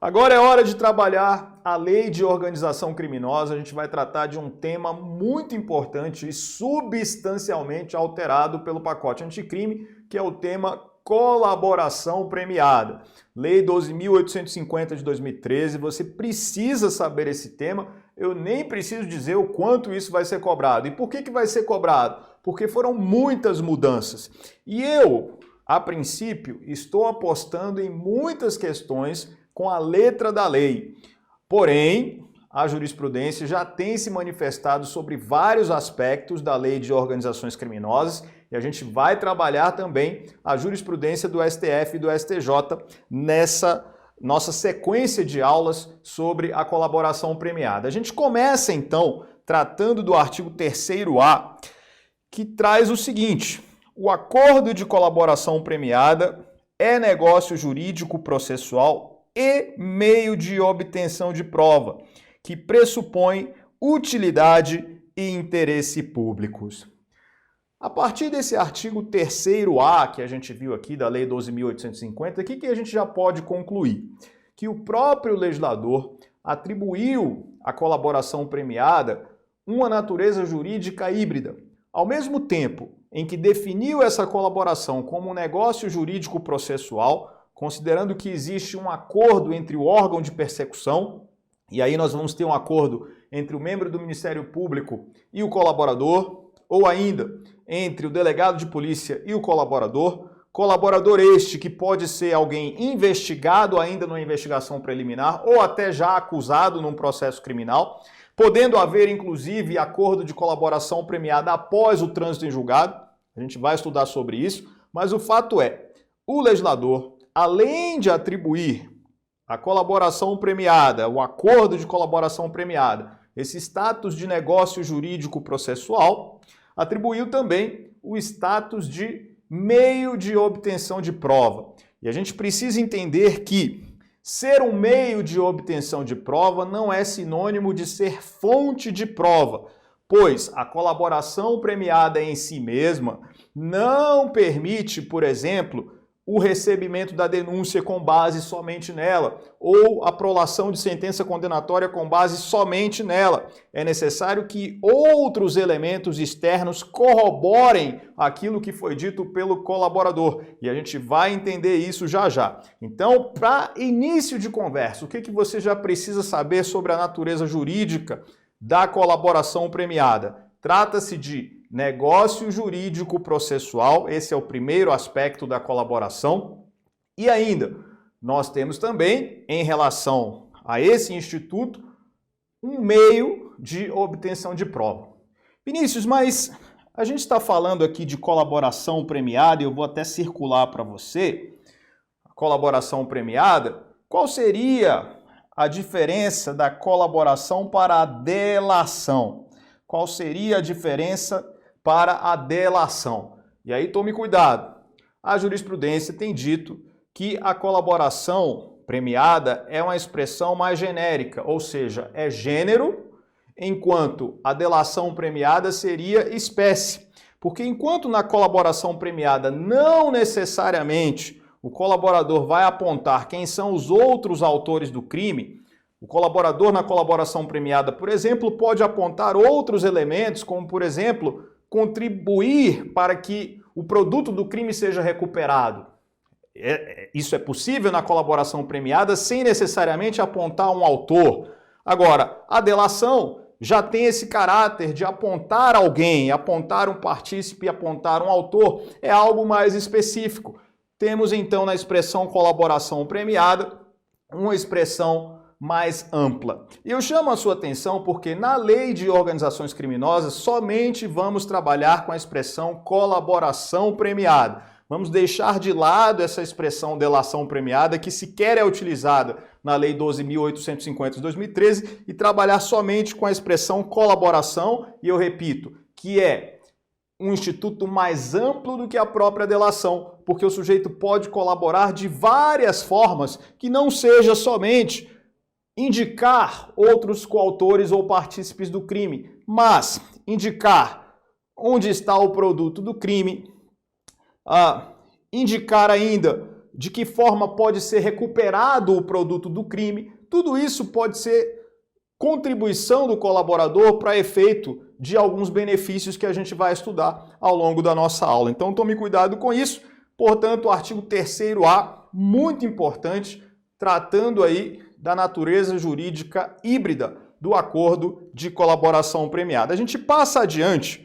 Agora é hora de trabalhar a lei de organização criminosa. A gente vai tratar de um tema muito importante e substancialmente alterado pelo pacote anticrime, que é o tema colaboração premiada. Lei 12.850 de 2013, você precisa saber esse tema. Eu nem preciso dizer o quanto isso vai ser cobrado. E por que vai ser cobrado? Porque foram muitas mudanças. E eu, a princípio, estou apostando em muitas questões com a letra da lei. Porém, a jurisprudência já tem se manifestado sobre vários aspectos da lei de organizações criminosas e a gente vai trabalhar também a jurisprudência do STF e do STJ nessa nossa sequência de aulas sobre a colaboração premiada. A gente começa então tratando do artigo 3º-A, que traz o seguinte: o acordo de colaboração premiada é negócio jurídico processual e meio de obtenção de prova, que pressupõe utilidade e interesse públicos. A partir desse artigo 3º-A, que a gente viu aqui da Lei 12.850, o que a gente já pode concluir? Que o próprio legislador atribuiu à colaboração premiada uma natureza jurídica híbrida. Ao mesmo tempo em que definiu essa colaboração como um negócio jurídico processual, considerando que existe um acordo entre o órgão de persecução, e aí nós vamos ter um acordo entre o membro do Ministério Público e o colaborador, ou ainda entre o delegado de polícia e o colaborador este que pode ser alguém investigado ainda numa investigação preliminar ou até já acusado num processo criminal, podendo haver inclusive acordo de colaboração premiada após o trânsito em julgado. A gente vai estudar sobre isso, mas o fato é, o legislador, além de atribuir a colaboração premiada, o acordo de colaboração premiada, esse status de negócio jurídico processual, atribuiu também o status de meio de obtenção de prova. E a gente precisa entender que ser um meio de obtenção de prova não é sinônimo de ser fonte de prova, pois a colaboração premiada em si mesma não permite, por exemplo, o recebimento da denúncia com base somente nela, ou a prolação de sentença condenatória com base somente nela. É necessário que outros elementos externos corroborem aquilo que foi dito pelo colaborador, e a gente vai entender isso já já. Então, para início de conversa, o que você já precisa saber sobre a natureza jurídica da colaboração premiada? Trata-se de negócio jurídico processual, esse é o primeiro aspecto da colaboração. E ainda, nós temos também, em relação a esse instituto, um meio de obtenção de prova. Vinícius, mas a gente está falando aqui de colaboração premiada, e eu vou até circular para você a colaboração premiada. Qual seria a diferença da colaboração para a delação? Qual seria a diferença para a delação? E aí tome cuidado. A jurisprudência tem dito que a colaboração premiada é uma expressão mais genérica, ou seja, é gênero, enquanto a delação premiada seria espécie. Porque enquanto na colaboração premiada não necessariamente o colaborador vai apontar quem são os outros autores do crime, o colaborador na colaboração premiada, por exemplo, pode apontar outros elementos, como, por exemplo, contribuir para que o produto do crime seja recuperado. Isso é possível na colaboração premiada sem necessariamente apontar um autor. Agora, a delação já tem esse caráter de apontar alguém, apontar um partícipe, apontar um autor, é algo mais específico. Temos então na expressão colaboração premiada uma expressão mais ampla. E eu chamo a sua atenção porque na lei de organizações criminosas somente vamos trabalhar com a expressão colaboração premiada. Vamos deixar de lado essa expressão delação premiada que sequer é utilizada na lei 12.850 de 2013 e trabalhar somente com a expressão colaboração, e eu repito, que é um instituto mais amplo do que a própria delação, porque o sujeito pode colaborar de várias formas que não seja somente indicar outros coautores ou partícipes do crime, mas indicar onde está o produto do crime, indicar ainda de que forma pode ser recuperado o produto do crime. Tudo isso pode ser contribuição do colaborador para efeito de alguns benefícios que a gente vai estudar ao longo da nossa aula. Então tome cuidado com isso. Portanto, o artigo 3º-A, muito importante, tratando aí da natureza jurídica híbrida do acordo de colaboração premiada. A gente passa adiante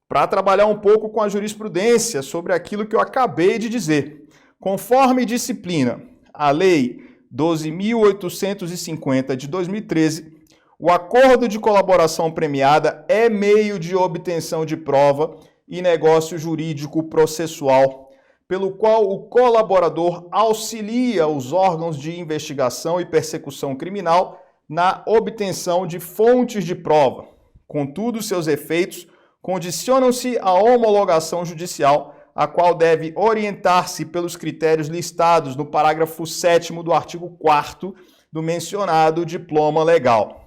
para trabalhar um pouco com a jurisprudência sobre aquilo que eu acabei de dizer. Conforme disciplina a Lei 12.850 de 2013, o acordo de colaboração premiada é meio de obtenção de prova e negócio jurídico processual, pelo qual o colaborador auxilia os órgãos de investigação e persecução criminal na obtenção de fontes de prova. Contudo, seus efeitos condicionam-se à homologação judicial, a qual deve orientar-se pelos critérios listados no parágrafo 7º do artigo 4º do mencionado diploma legal.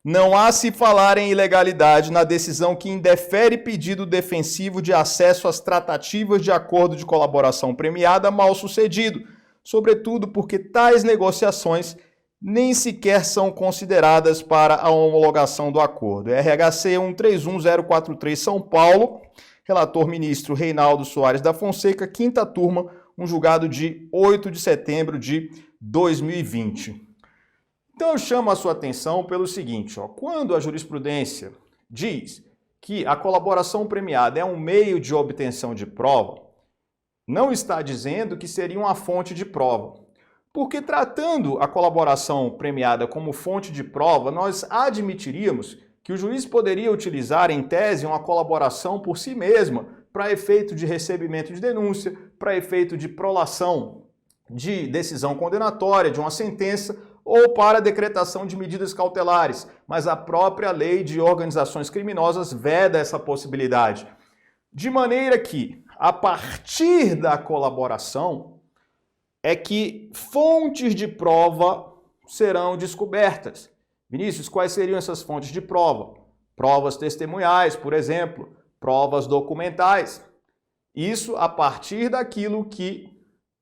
Não há se falar em ilegalidade na decisão que indefere pedido defensivo de acesso às tratativas de acordo de colaboração premiada mal sucedido, sobretudo porque tais negociações nem sequer são consideradas para a homologação do acordo. RHC 131043 São Paulo, relator ministro Reinaldo Soares da Fonseca, 5ª turma, um julgado de 8 de setembro de 2020. Então eu chamo a sua atenção pelo seguinte, quando a jurisprudência diz que a colaboração premiada é um meio de obtenção de prova, não está dizendo que seria uma fonte de prova. Porque tratando a colaboração premiada como fonte de prova, nós admitiríamos que o juiz poderia utilizar em tese uma colaboração por si mesma para efeito de recebimento de denúncia, para efeito de prolação de decisão condenatória, de uma sentença, ou para a decretação de medidas cautelares, mas a própria lei de organizações criminosas veda essa possibilidade. De maneira que, a partir da colaboração, é que fontes de prova serão descobertas. Vinícius, quais seriam essas fontes de prova? Provas testemunhais, por exemplo, provas documentais. Isso a partir daquilo que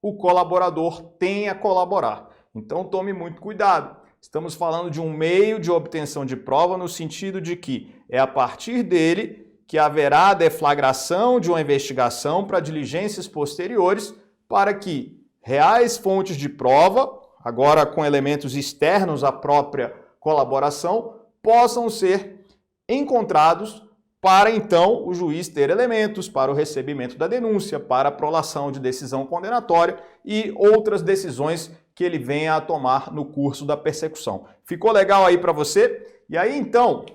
o colaborador tem a colaborar. Então tome muito cuidado. Estamos falando de um meio de obtenção de prova no sentido de que é a partir dele que haverá a deflagração de uma investigação para diligências posteriores para que reais fontes de prova, agora com elementos externos à própria colaboração, possam ser encontrados para então o juiz ter elementos para o recebimento da denúncia, para a prolação de decisão condenatória e outras decisões que ele venha a tomar no curso da persecução. Ficou legal aí para você? E aí então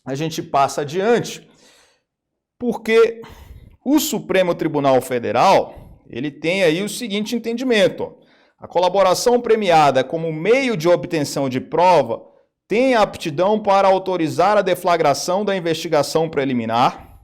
a gente passa adiante, porque o Supremo Tribunal Federal, ele tem aí o seguinte entendimento: a colaboração premiada como meio de obtenção de prova tem a aptidão para autorizar a deflagração da investigação preliminar,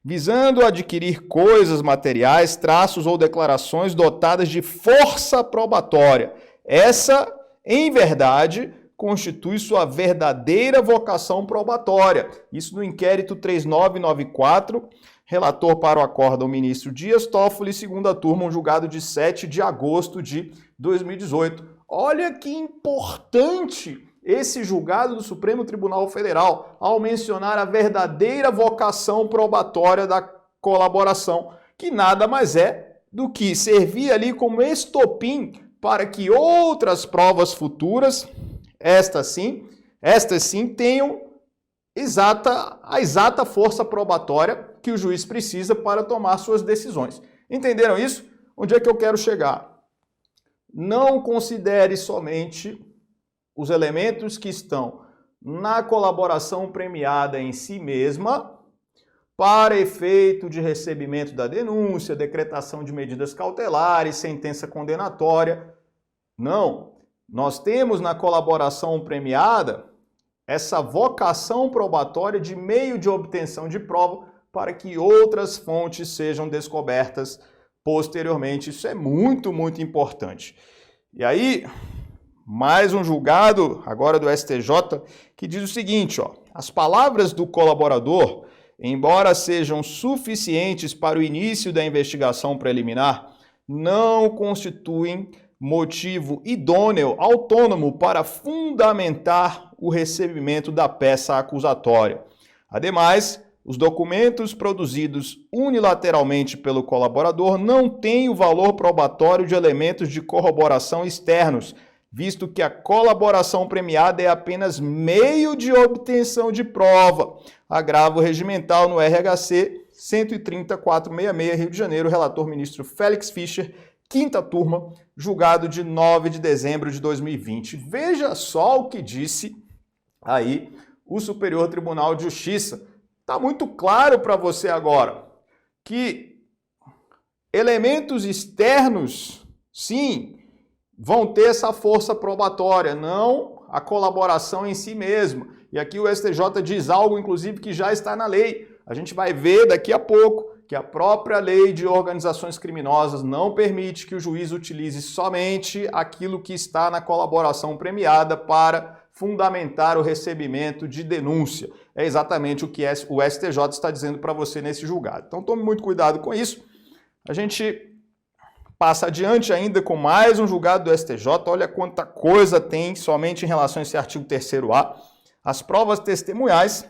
visando adquirir coisas materiais, traços ou declarações dotadas de força probatória. Essa, em verdade, constitui sua verdadeira vocação probatória. Isso no inquérito 3994, relator para o acórdão o ministro Dias Toffoli, 2ª turma, um julgado de 7 de agosto de 2018. Olha que importante esse julgado do Supremo Tribunal Federal ao mencionar a verdadeira vocação probatória da colaboração, que nada mais é do que servir ali como estopim para que outras provas futuras, estas sim, tenham a exata força probatória que o juiz precisa para tomar suas decisões. Entenderam isso? Onde é que eu quero chegar? Não considere somente os elementos que estão na colaboração premiada em si mesma para efeito de recebimento da denúncia, decretação de medidas cautelares, sentença condenatória. Não. Nós temos na colaboração premiada essa vocação probatória de meio de obtenção de prova para que outras fontes sejam descobertas posteriormente. Isso é muito, muito importante. E aí, mais um julgado, agora do STJ, que diz o seguinte, as palavras do colaborador embora sejam suficientes para o início da investigação preliminar, não constituem motivo idôneo, autônomo para fundamentar o recebimento da peça acusatória. Ademais, os documentos produzidos unilateralmente pelo colaborador não têm o valor probatório de elementos de corroboração externos, visto que a colaboração premiada é apenas meio de obtenção de prova. Agravo regimental no RHC 130.466, Rio de Janeiro, relator ministro Félix Fischer, quinta turma, julgado de 9 de dezembro de 2020. Veja só o que disse aí o Superior Tribunal de Justiça. Está muito claro para você agora que elementos externos, sim, vão ter essa força probatória, não a colaboração em si mesma. E aqui o STJ diz algo, inclusive, que já está na lei. A gente vai ver daqui a pouco que a própria lei de organizações criminosas não permite que o juiz utilize somente aquilo que está na colaboração premiada para fundamentar o recebimento de denúncia. É exatamente o que o STJ está dizendo para você nesse julgado. Então tome muito cuidado com isso. A gente passa adiante ainda com mais um julgado do STJ. Olha quanta coisa tem somente em relação a esse artigo 3º-A. As provas testemunhais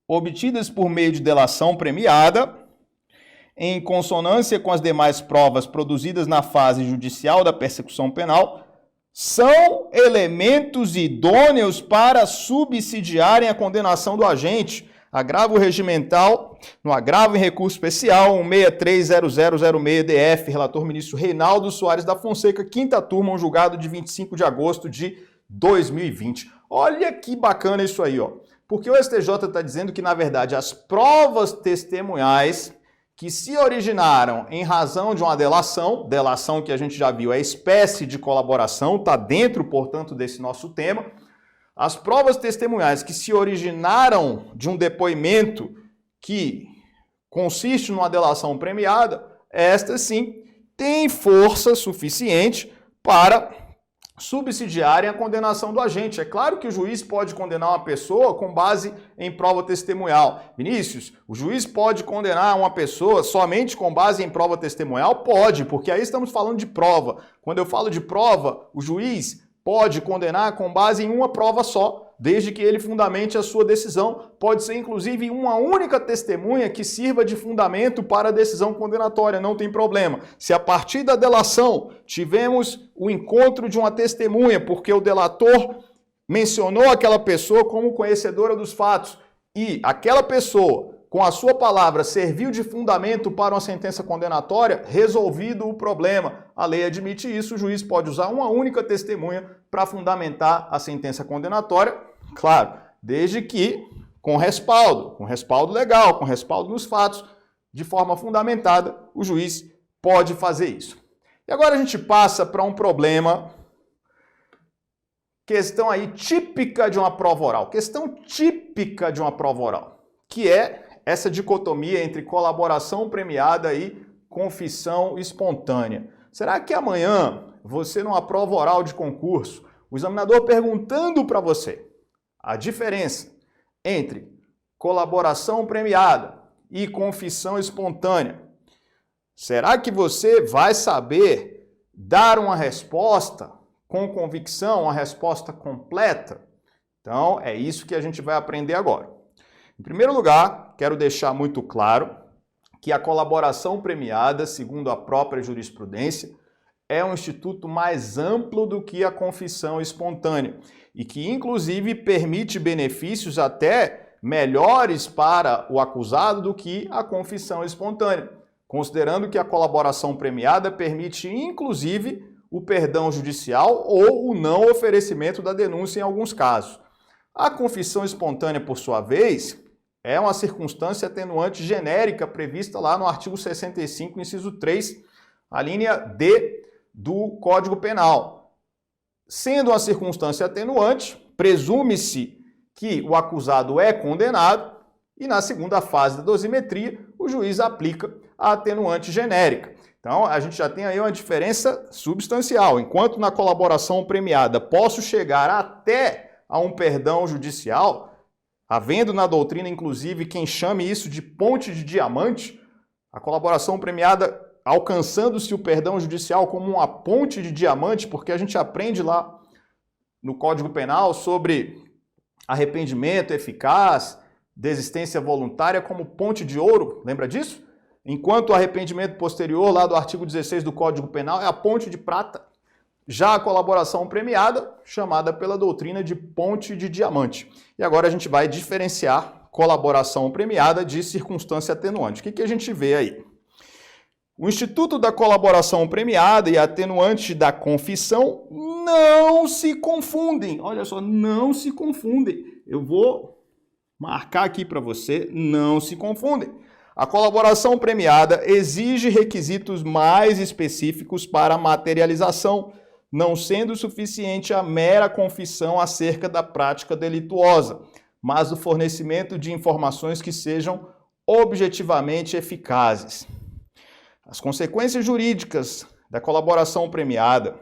obtidas por meio de delação premiada, em consonância com as demais provas produzidas na fase judicial da persecução penal, são elementos idôneos para subsidiarem a condenação do agente. Agravo regimental, no agravo em recurso especial 1630006-DF, relator ministro Reinaldo Soares da Fonseca, quinta turma, um julgado de 25 de agosto de 2020. Olha que bacana isso aí, ó. Porque o STJ está dizendo que, na verdade, as provas testemunhais que se originaram em razão de uma delação que a gente já viu é espécie de colaboração, está dentro, portanto, desse nosso tema. As provas testemunhais que se originaram de um depoimento que consiste numa delação premiada, estas sim têm força suficiente para subsidiarem a condenação do agente. É claro que o juiz pode condenar uma pessoa com base em prova testemunhal. Vinícius, o juiz pode condenar uma pessoa somente com base em prova testemunhal? Pode, porque aí estamos falando de prova. Quando eu falo de prova, o juiz pode condenar com base em uma prova só, desde que ele fundamente a sua decisão. Pode ser, inclusive, uma única testemunha que sirva de fundamento para a decisão condenatória, não tem problema. Se a partir da delação tivemos o encontro de uma testemunha, porque o delator mencionou aquela pessoa como conhecedora dos fatos, e aquela pessoa, com a sua palavra, serviu de fundamento para uma sentença condenatória, resolvido o problema. A lei admite isso, o juiz pode usar uma única testemunha para fundamentar a sentença condenatória, claro, desde que com respaldo legal, com respaldo nos fatos, de forma fundamentada, o juiz pode fazer isso. E agora a gente passa para um problema, questão aí típica de uma prova oral, que é essa dicotomia entre colaboração premiada e confissão espontânea. Será que amanhã, você numa prova oral de concurso, o examinador perguntando para você a diferença entre colaboração premiada e confissão espontânea, será que você vai saber dar uma resposta com convicção, uma resposta completa? Então, é isso que a gente vai aprender agora. Em primeiro lugar, quero deixar muito claro que a colaboração premiada, segundo a própria jurisprudência, é um instituto mais amplo do que a confissão espontânea e que, inclusive, permite benefícios até melhores para o acusado do que a confissão espontânea, considerando que a colaboração premiada permite, inclusive, o perdão judicial ou o não oferecimento da denúncia em alguns casos. A confissão espontânea, por sua vez, é uma circunstância atenuante genérica prevista lá no artigo 65, inciso 3, a linha D do Código Penal. Sendo uma circunstância atenuante, presume-se que o acusado é condenado e na segunda fase da dosimetria o juiz aplica a atenuante genérica. Então a gente já tem aí uma diferença substancial. Enquanto na colaboração premiada posso chegar até a um perdão judicial, havendo na doutrina, inclusive, quem chame isso de ponte de diamante, a colaboração premiada alcançando-se o perdão judicial como uma ponte de diamante, porque a gente aprende lá no Código Penal sobre arrependimento eficaz, desistência voluntária como ponte de ouro, lembra disso? Enquanto o arrependimento posterior, lá do artigo 16 do Código Penal, é a ponte de prata. Já a colaboração premiada, chamada pela doutrina de ponte de diamante. E agora a gente vai diferenciar colaboração premiada de circunstância atenuante. O que a gente vê aí? O Instituto da Colaboração Premiada e a atenuante da confissão não se confundem. Olha só, não se confundem. Eu vou marcar aqui para você, não se confundem. A colaboração premiada exige requisitos mais específicos para a materialização, não sendo suficiente a mera confissão acerca da prática delituosa, mas o fornecimento de informações que sejam objetivamente eficazes. As consequências jurídicas da colaboração premiada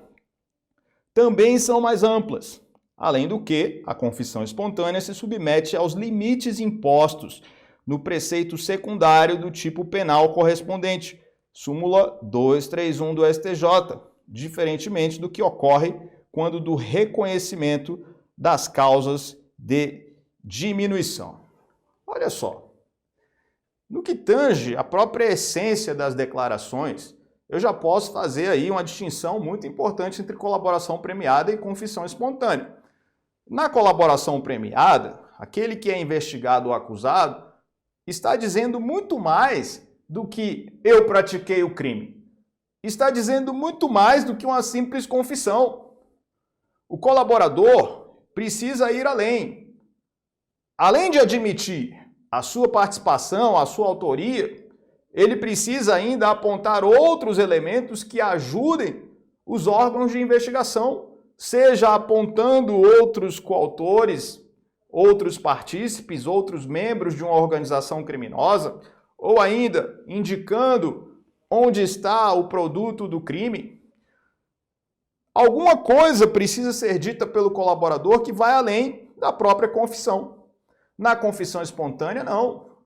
também são mais amplas, além do que a confissão espontânea se submete aos limites impostos no preceito secundário do tipo penal correspondente, súmula 231 do STJ, diferentemente do que ocorre quando do reconhecimento das causas de diminuição. Olha só. No que tange a própria essência das declarações, eu já posso fazer aí uma distinção muito importante entre colaboração premiada e confissão espontânea. Na colaboração premiada, aquele que é investigado ou acusado está dizendo muito mais do que eu pratiquei o crime. Está dizendo muito mais do que uma simples confissão. O colaborador precisa ir além. Além de admitir a sua participação, a sua autoria, ele precisa ainda apontar outros elementos que ajudem os órgãos de investigação, seja apontando outros coautores, outros partícipes, outros membros de uma organização criminosa, ou ainda indicando onde está o produto do crime. Alguma coisa precisa ser dita pelo colaborador que vai além da própria confissão. Na confissão espontânea, não.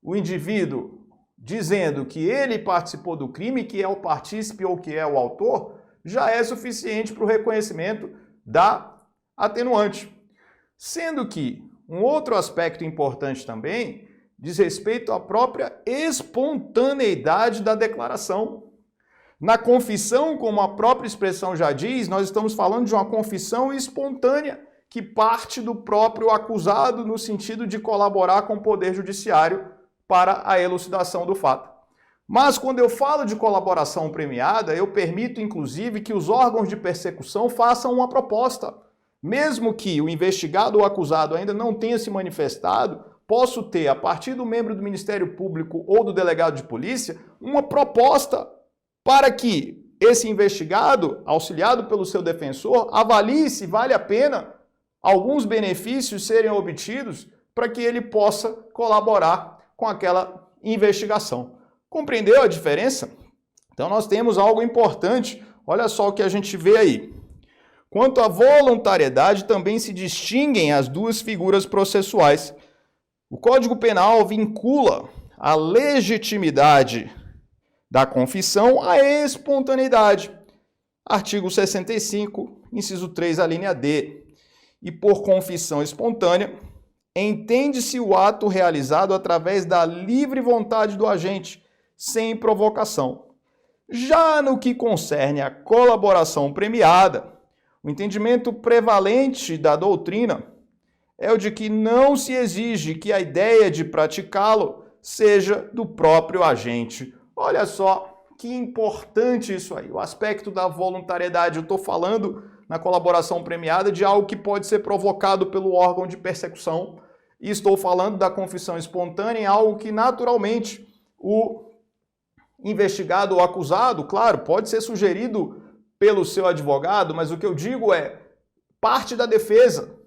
O indivíduo dizendo que ele participou do crime, que é o partícipe ou que é o autor, já é suficiente para o reconhecimento da atenuante. Sendo que um outro aspecto importante também diz respeito à própria espontaneidade da declaração. Na confissão, como a própria expressão já diz, nós estamos falando de uma confissão espontânea, que parte do próprio acusado no sentido de colaborar com o Poder Judiciário para a elucidação do fato. Mas quando eu falo de colaboração premiada, eu permito, inclusive, que os órgãos de persecução façam uma proposta. Mesmo que o investigado ou acusado ainda não tenha se manifestado, posso ter, a partir do membro do Ministério Público ou do delegado de polícia, uma proposta para que esse investigado, auxiliado pelo seu defensor, avalie se vale a pena alguns benefícios serem obtidos para que ele possa colaborar com aquela investigação. Compreendeu a diferença? Então nós temos algo importante, olha só o que a gente vê aí. Quanto à voluntariedade, também se distinguem as duas figuras processuais. O Código Penal vincula a legitimidade da confissão à espontaneidade. Artigo 65, inciso 3, a linha D. E por confissão espontânea, entende-se o ato realizado através da livre vontade do agente, sem provocação. Já no que concerne a colaboração premiada, o entendimento prevalente da doutrina é o de que não se exige que a ideia de praticá-lo seja do próprio agente. Olha só que importante isso aí, o aspecto da voluntariedade. Eu estou falando na colaboração premiada de algo que pode ser provocado pelo órgão de persecução e estou falando da confissão espontânea em algo que naturalmente o investigado ou acusado, claro, pode ser sugerido pelo seu advogado, mas o que eu digo é parte da defesa,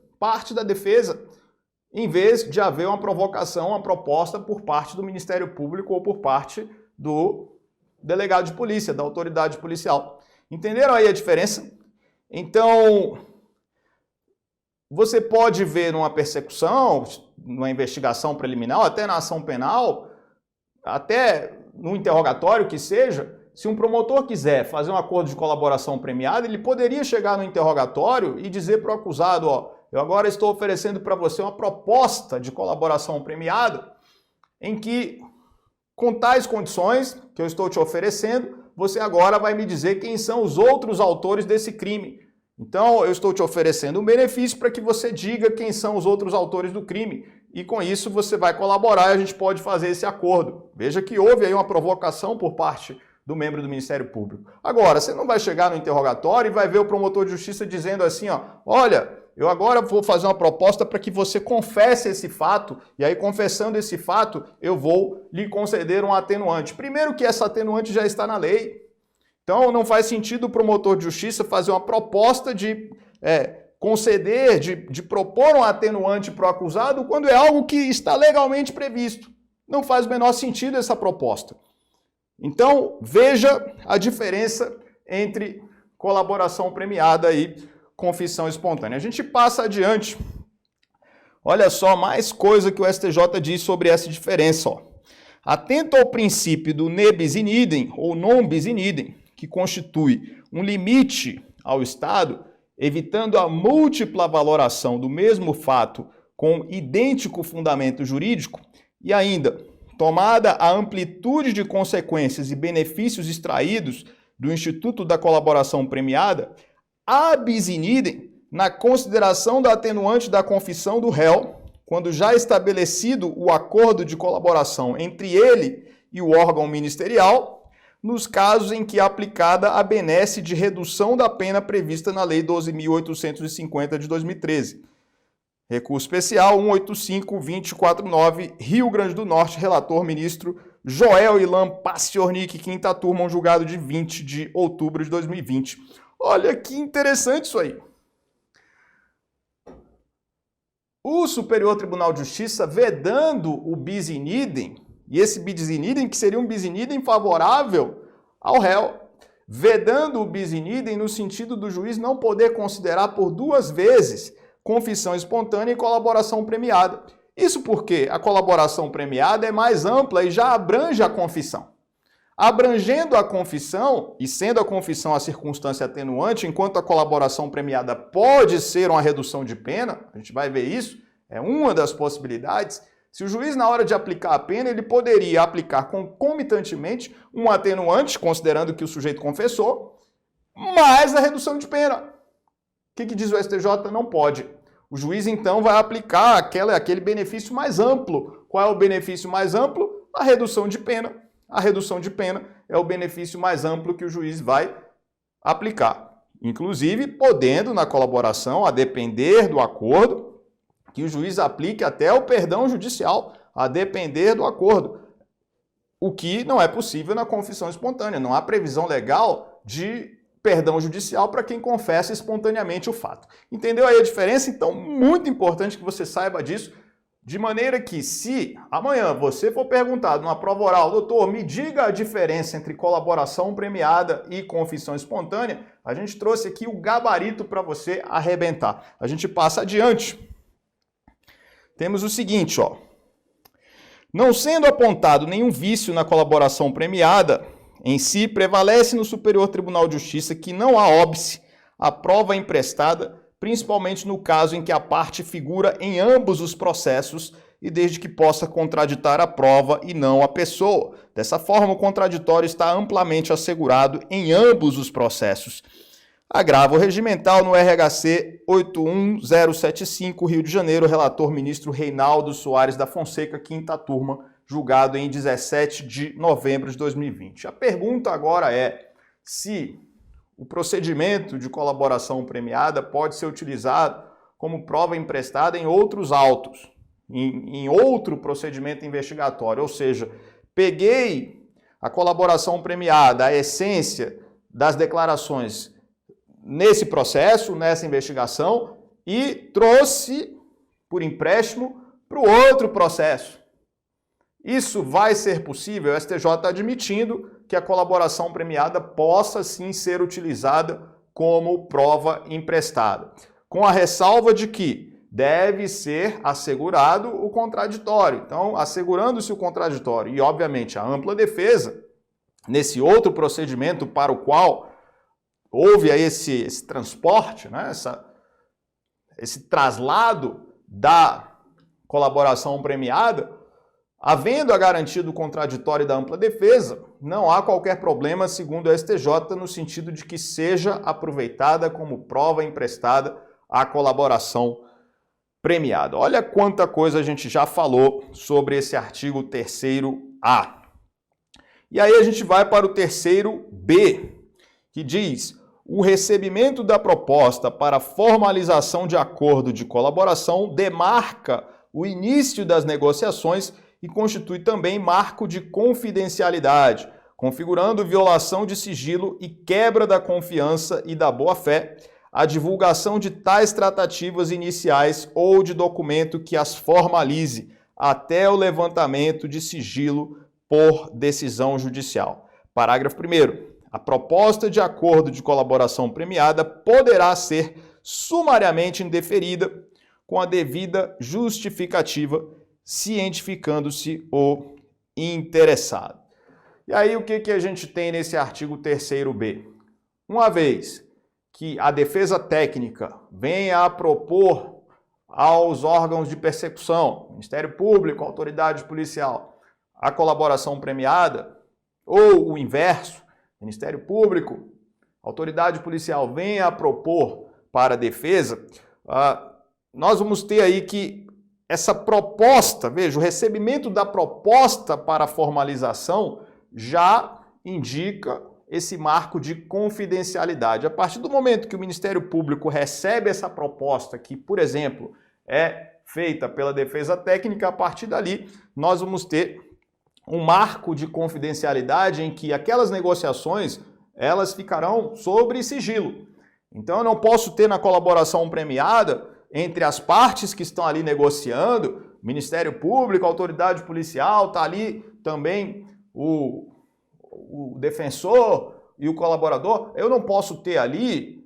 em vez de haver uma provocação, uma proposta por parte do Ministério Público ou por parte do delegado de polícia, da autoridade policial. Entenderam aí a diferença? Então, você pode ver numa persecução, numa investigação preliminar, até na ação penal, até no interrogatório que seja, se um promotor quiser fazer um acordo de colaboração premiada, ele poderia chegar no interrogatório e dizer para o acusado, ó, eu agora estou oferecendo para você uma proposta de colaboração premiada em que, com tais condições que eu estou te oferecendo, você agora vai me dizer quem são os outros autores desse crime. Então, eu estou te oferecendo um benefício para que você diga quem são os outros autores do crime. E com isso você vai colaborar e a gente pode fazer esse acordo. Veja que houve aí uma provocação por parte do membro do Ministério Público. Agora, você não vai chegar no interrogatório e vai ver o promotor de justiça dizendo assim, ó, olha, eu agora vou fazer uma proposta para que você confesse esse fato, e aí confessando esse fato, eu vou lhe conceder um atenuante. Primeiro que essa atenuante já está na lei. Então não faz sentido o promotor de justiça fazer uma proposta de conceder, de propor um atenuante para o acusado quando é algo que está legalmente previsto. Não faz o menor sentido essa proposta. Então, veja a diferença entre colaboração premiada e confissão espontânea. A gente passa adiante. Olha só, mais coisa que o STJ diz sobre essa diferença. Ó. Atento ao princípio do ne bis in idem ou non bis in idem, que constitui um limite ao Estado, evitando a múltipla valoração do mesmo fato com idêntico fundamento jurídico, e ainda, tomada a amplitude de consequências e benefícios extraídos do Instituto da Colaboração Premiada, ab in idem, na consideração da atenuante da confissão do réu, quando já estabelecido o acordo de colaboração entre ele e o órgão ministerial, nos casos em que é aplicada a benesse de redução da pena prevista na Lei 12.850 de 2013. Recurso especial 185-249, Rio Grande do Norte, relator ministro Joel Ilan Paciornik, quinta turma, um julgado de 20 de outubro de 2020. Olha que interessante isso aí. O Superior Tribunal de Justiça vedando o bis in idem, e esse bis in idem que seria um bis in idem favorável ao réu, vedando o bis in idem no sentido do juiz não poder considerar por duas vezes confissão espontânea e colaboração premiada. Isso porque a colaboração premiada é mais ampla e já abrange a confissão. Abrangendo a confissão, e sendo a confissão a circunstância atenuante, enquanto a colaboração premiada pode ser uma redução de pena, a gente vai ver isso, é uma das possibilidades, se o juiz, na hora de aplicar a pena, ele poderia aplicar concomitantemente um atenuante, considerando que o sujeito confessou, mais a redução de pena. O que diz o STJ? Não pode. O juiz, então, vai aplicar aquele benefício mais amplo. Qual é o benefício mais amplo? A redução de pena. A redução de pena é o benefício mais amplo que o juiz vai aplicar. Inclusive, podendo, na colaboração, a depender do acordo, que o juiz aplique até o perdão judicial, a depender do acordo. O que não é possível na confissão espontânea. Não há previsão legal de perdão judicial para quem confessa espontaneamente o fato. Entendeu aí a diferença? Então, muito importante que você saiba disso, de maneira que, se amanhã você for perguntado numa prova oral, doutor, me diga a diferença entre colaboração premiada e confissão espontânea, a gente trouxe aqui o gabarito para você arrebentar. A gente passa adiante. Temos o seguinte, ó. Não sendo apontado nenhum vício na colaboração premiada, em si, prevalece no Superior Tribunal de Justiça que não há óbice a prova emprestada, principalmente no caso em que a parte figura em ambos os processos e desde que possa contraditar a prova e não a pessoa. Dessa forma, o contraditório está amplamente assegurado em ambos os processos. Agravo regimental no RHC 81075, Rio de Janeiro, relator ministro Reinaldo Soares da Fonseca, quinta turma, julgado em 17 de novembro de 2020. A pergunta agora é se o procedimento de colaboração premiada pode ser utilizado como prova emprestada em outros autos, em outro procedimento investigatório, ou seja, peguei a colaboração premiada, a essência das declarações nesse processo, nessa investigação, e trouxe por empréstimo para o outro processo. Isso vai ser possível? O STJ está admitindo que a colaboração premiada possa sim ser utilizada como prova emprestada. com a ressalva de que deve ser assegurado o contraditório. Então, assegurando-se o contraditório e, obviamente, a ampla defesa, nesse outro procedimento para o qual houve aí esse transporte, né, esse traslado da colaboração premiada, havendo a garantia do contraditório e da ampla defesa, não há qualquer problema, segundo o STJ, no sentido de que seja aproveitada como prova emprestada a colaboração premiada. Olha quanta coisa a gente já falou sobre esse artigo 3º-A. E aí a gente vai para o 3º-B, que diz: o recebimento da proposta para formalização de acordo de colaboração demarca o início das negociações e constitui também marco de confidencialidade, configurando violação de sigilo e quebra da confiança e da boa-fé, a divulgação de tais tratativas iniciais ou de documento que as formalize, até o levantamento de sigilo por decisão judicial. Parágrafo 1º. A proposta de acordo de colaboração premiada poderá ser sumariamente indeferida com a devida justificativa, cientificando-se o interessado. E aí o que a gente tem nesse artigo 3º-B? Uma vez que a defesa técnica venha a propor aos órgãos de persecução, Ministério Público, autoridade policial, a colaboração premiada, ou o inverso, Ministério Público, autoridade policial venha a propor para a defesa, nós vamos ter aí que essa proposta, veja, o recebimento da proposta para a formalização já indica esse marco de confidencialidade. A partir do momento que o Ministério Público recebe essa proposta, que, por exemplo, é feita pela defesa técnica, a partir dali nós vamos ter um marco de confidencialidade em que aquelas negociações elas ficarão sob sigilo. Então eu não posso ter na colaboração premiada, entre as partes que estão ali negociando, Ministério Público, autoridade policial, está ali também o defensor e o colaborador, eu não posso ter ali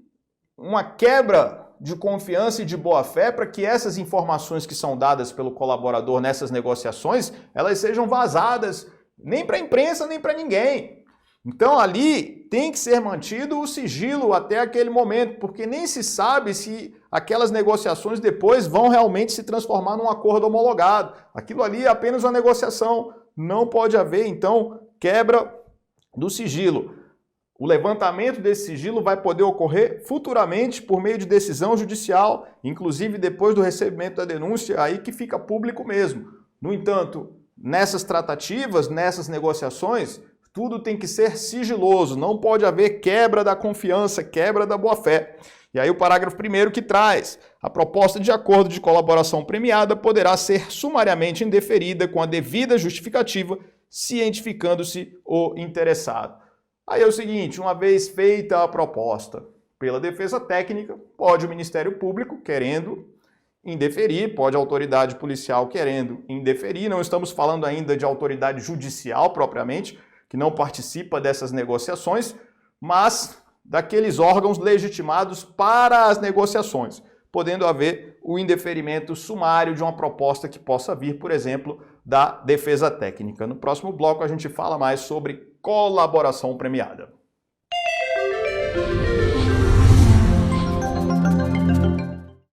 uma quebra de confiança e de boa-fé para que essas informações que são dadas pelo colaborador nessas negociações, elas sejam vazadas nem para a imprensa, nem para ninguém. Então ali tem que ser mantido o sigilo até aquele momento, porque nem se sabe se aquelas negociações depois vão realmente se transformar num acordo homologado. Aquilo ali é apenas uma negociação, não pode haver, então, quebra do sigilo. O levantamento desse sigilo vai poder ocorrer futuramente por meio de decisão judicial, inclusive depois do recebimento da denúncia, aí que fica público mesmo. No entanto, nessas tratativas, nessas negociações, tudo tem que ser sigiloso, não pode haver quebra da confiança, quebra da boa-fé. E aí o parágrafo 1º que traz: a proposta de acordo de colaboração premiada poderá ser sumariamente indeferida com a devida justificativa, cientificando-se o interessado. Aí é o seguinte, uma vez feita a proposta pela defesa técnica, pode o Ministério Público, querendo indeferir, pode a autoridade policial querendo indeferir, não estamos falando ainda de autoridade judicial propriamente, que não participa dessas negociações, mas daqueles órgãos legitimados para as negociações, podendo haver o indeferimento sumário de uma proposta que possa vir, por exemplo, da defesa técnica. No próximo bloco a gente fala mais sobre colaboração premiada.